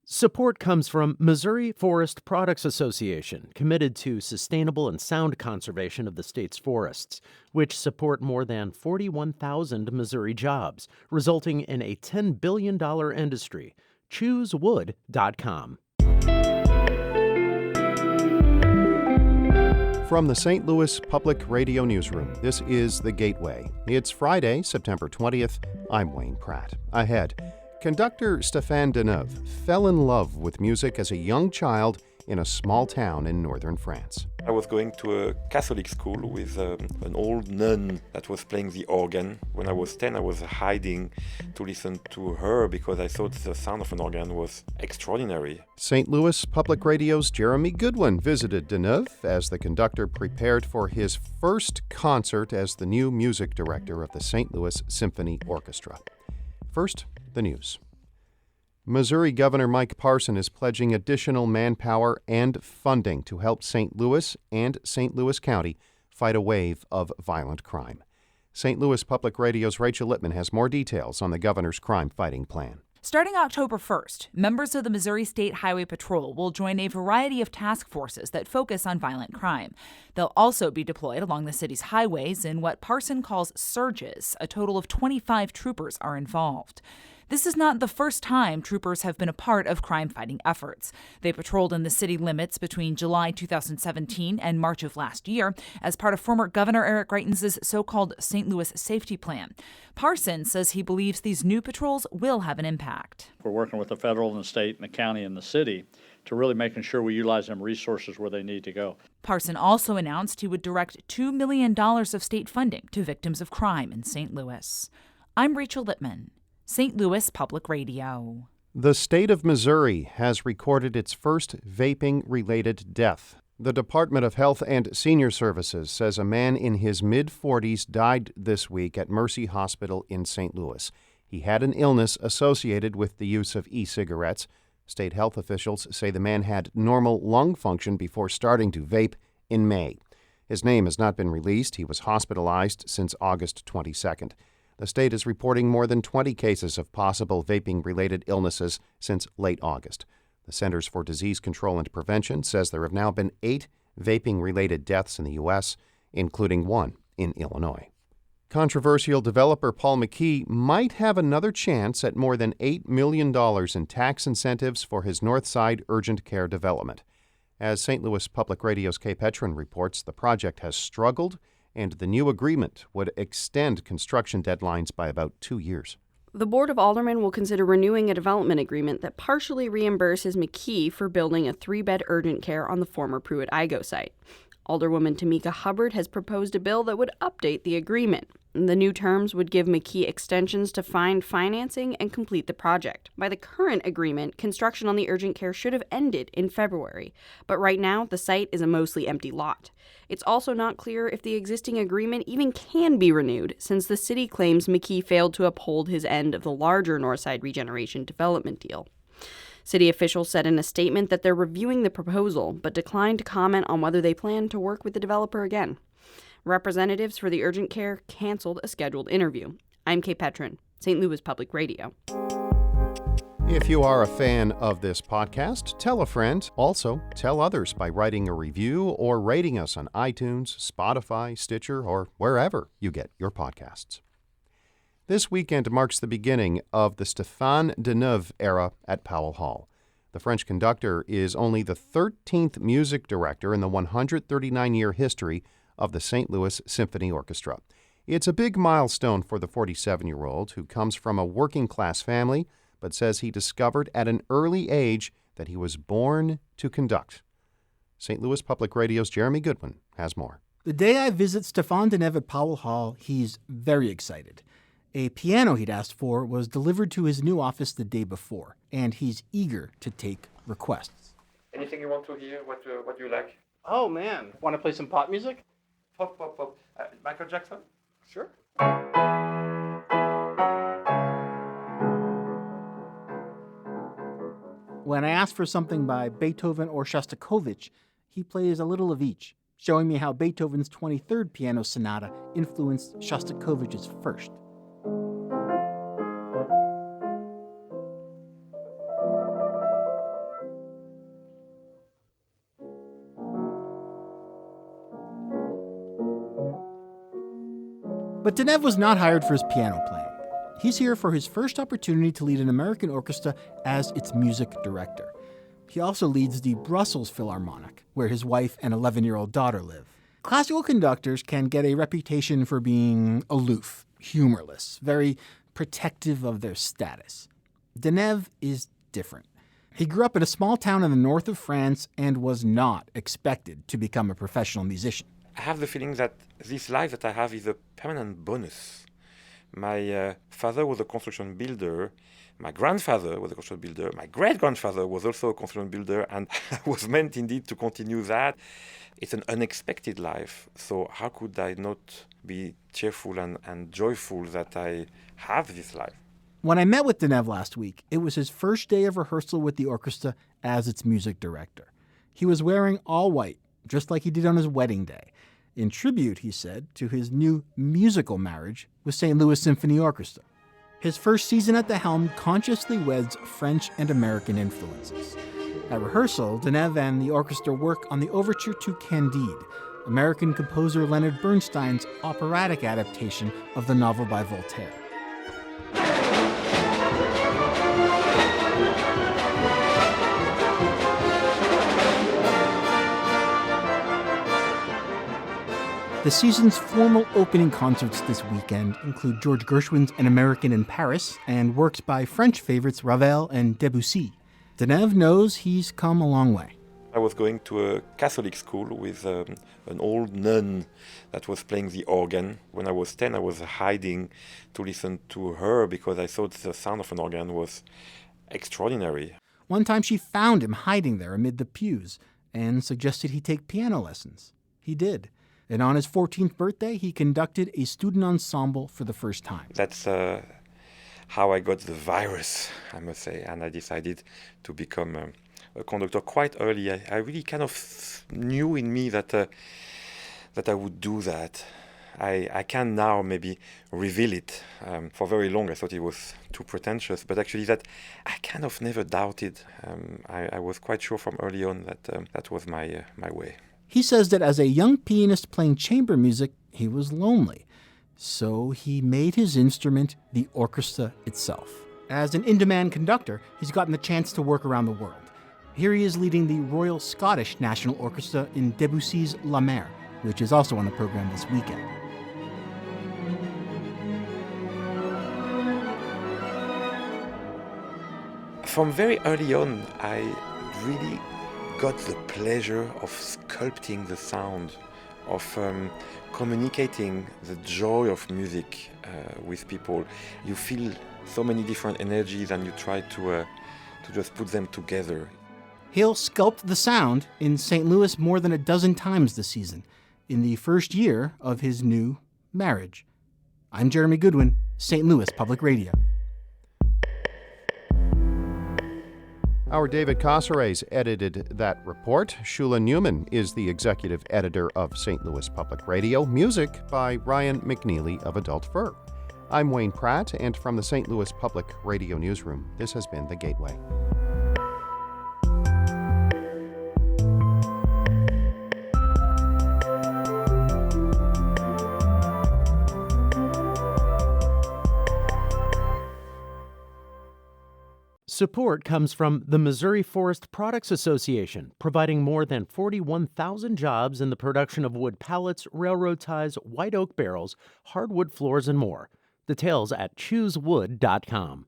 Support comes from Missouri Forest Products Association, committed to sustainable and sound conservation of the state's forests, which support more than 41,000 Missouri jobs, resulting in a $10 billion industry. ChooseWood.com. From the St. Louis Public Radio Newsroom, this is The Gateway. It's Friday, September 20th. I'm Wayne Pratt. Ahead, conductor Stéphane Denève fell in love with music as a young child in a small town in northern France. I was going to a Catholic school with an old nun that was playing the organ. When I was 10, I was hiding to listen to her because I thought the sound of an organ was extraordinary. St. Louis Public Radio's Jeremy Goodwin visited Denève as the conductor prepared for his first concert as the new music director of the St. Louis Symphony Orchestra. First, the news. Missouri Governor Mike Parson is pledging additional manpower and funding to help St. Louis and St. Louis County fight a wave of violent crime. St. Louis Public Radio's Rachel Littman has more details on the governor's crime-fighting plan. Starting October 1st, members of the Missouri State Highway Patrol will join a variety of task forces that focus on violent crime. They'll also be deployed along the city's highways in what Parson calls surges. A total of 25 troopers are involved. This is not the first time troopers have been a part of crime-fighting efforts. They patrolled in the city limits between July 2017 and March of last year as part of former Governor Eric Greitens' so-called St. Louis Safety Plan. Parson says he believes these new patrols will have an impact. We're working with the federal and the state and the county and the city to really making sure we utilize them resources where they need to go. Parson also announced he would direct $2 million of state funding to victims of crime in St. Louis. I'm Rachel Littman, St. Louis Public Radio. The state of Missouri has recorded its first vaping-related death. The Department of Health and Senior Services says a man in his mid-40s died this week at Mercy Hospital in St. Louis. He had an illness associated with the use of e-cigarettes. State health officials say the man had normal lung function before starting to vape in May. His name has not been released. He was hospitalized since August 22nd. The state is reporting more than 20 cases of possible vaping-related illnesses since late August. The Centers for Disease Control and Prevention says there have now been 8 vaping-related deaths in the U.S., including 1 in Illinois. Controversial developer Paul McKee might have another chance at more than $8 million in tax incentives for his Northside urgent care development. As St. Louis Public Radio's Kay Petrin reports, the project has struggled, and the new agreement would extend construction deadlines by about 2 years. The Board of Aldermen will consider renewing a development agreement that partially reimburses McKee for building a 3-bed urgent care on the former Pruitt-Igoe site. Alderwoman Tamika Hubbard has proposed a bill that would update the agreement. The new terms would give McKee extensions to find financing and complete the project. By the current agreement, construction on the urgent care should have ended in February, but right now the site is a mostly empty lot. It's also not clear if the existing agreement even can be renewed, since the city claims McKee failed to uphold his end of the larger Northside regeneration development deal. City officials said in a statement that they're reviewing the proposal, but declined to comment on whether they plan to work with the developer again. Representatives for the urgent care canceled a scheduled interview. I'm Kay Petrin, St. Louis Public Radio. If you are a fan of this podcast, tell a friend. Also, tell others by writing a review or rating us on iTunes, Spotify, Stitcher, or wherever you get your podcasts. This weekend marks the beginning of the Stéphane Denève era at Powell Hall. The French conductor is only the 13th music director in the 139-year history of the St. Louis Symphony Orchestra. It's a big milestone for the 47-year-old who comes from a working-class family, but says he discovered at an early age that he was born to conduct. St. Louis Public Radio's Jeremy Goodwin has more. The day I visit Stéphane Denève at Powell Hall, he's very excited. A piano he'd asked for was delivered to his new office the day before, and he's eager to take requests. Anything you want to hear? What do you like? Oh man, want to play some pop music? Pop. Michael Jackson? Sure. When I asked for something by Beethoven or Shostakovich, he plays a little of each, showing me how Beethoven's 23rd piano sonata influenced Shostakovich's first. But Denève was not hired for his piano playing. He's here for his first opportunity to lead an American orchestra as its music director. He also leads the Brussels Philharmonic, where his wife and 11-year-old daughter live. Classical conductors can get a reputation for being aloof, humorless, very protective of their status. Denève is different. He grew up in a small town in the north of France and was not expected to become a professional musician. I have the feeling that this life that I have is a permanent bonus. My father was a construction builder. My grandfather was a construction builder. My great-grandfather was also a construction builder, and I was meant indeed to continue that. It's an unexpected life, so how could I not be cheerful and joyful that I have this life? When I met with Denève last week, it was his first day of rehearsal with the orchestra as its music director. He was wearing all white, just like he did on his wedding day, in tribute, he said, to his new musical marriage with St. Louis Symphony Orchestra. His first season at the helm consciously weds French and American influences. At rehearsal, Denève and the orchestra work on the overture to Candide, American composer Leonard Bernstein's operatic adaptation of the novel by Voltaire. The season's formal opening concerts this weekend include George Gershwin's An American in Paris and works by French favorites Ravel and Debussy. Denève knows he's come a long way. I was going to a Catholic school with an old nun that was playing the organ. When I was 10, I was hiding to listen to her because I thought the sound of an organ was extraordinary. One time she found him hiding there amid the pews and suggested he take piano lessons. He did. And on his 14th birthday, he conducted a student ensemble for the first time. That's how I got the virus, I must say, and I decided to become a conductor quite early. I really kind of knew in me that I would do that. I can now maybe reveal it. For very long I thought it was too pretentious, but actually that I kind of never doubted. I was quite sure from early on that that was my way. He says that as a young pianist playing chamber music, he was lonely. So he made his instrument the orchestra itself. As an in-demand conductor, he's gotten the chance to work around the world. Here he is leading the Royal Scottish National Orchestra in Debussy's La Mer, which is also on the program this weekend. From very early on, I really got the pleasure of sculpting the sound, of communicating the joy of music with people. You feel so many different energies and you try to just put them together. He'll sculpt the sound in St. Louis more than a dozen times this season, in the first year of his new marriage. I'm Jeremy Goodwin, St. Louis Public Radio. Our David Casares edited that report. Shula Newman is the executive editor of St. Louis Public Radio. Music by Ryan McNeely of Adult Fur. I'm Wayne Pratt, and from the St. Louis Public Radio Newsroom, this has been The Gateway. Support comes from the Missouri Forest Products Association, providing more than 41,000 jobs in the production of wood pallets, railroad ties, white oak barrels, hardwood floors, and more. Details at choosewood.com.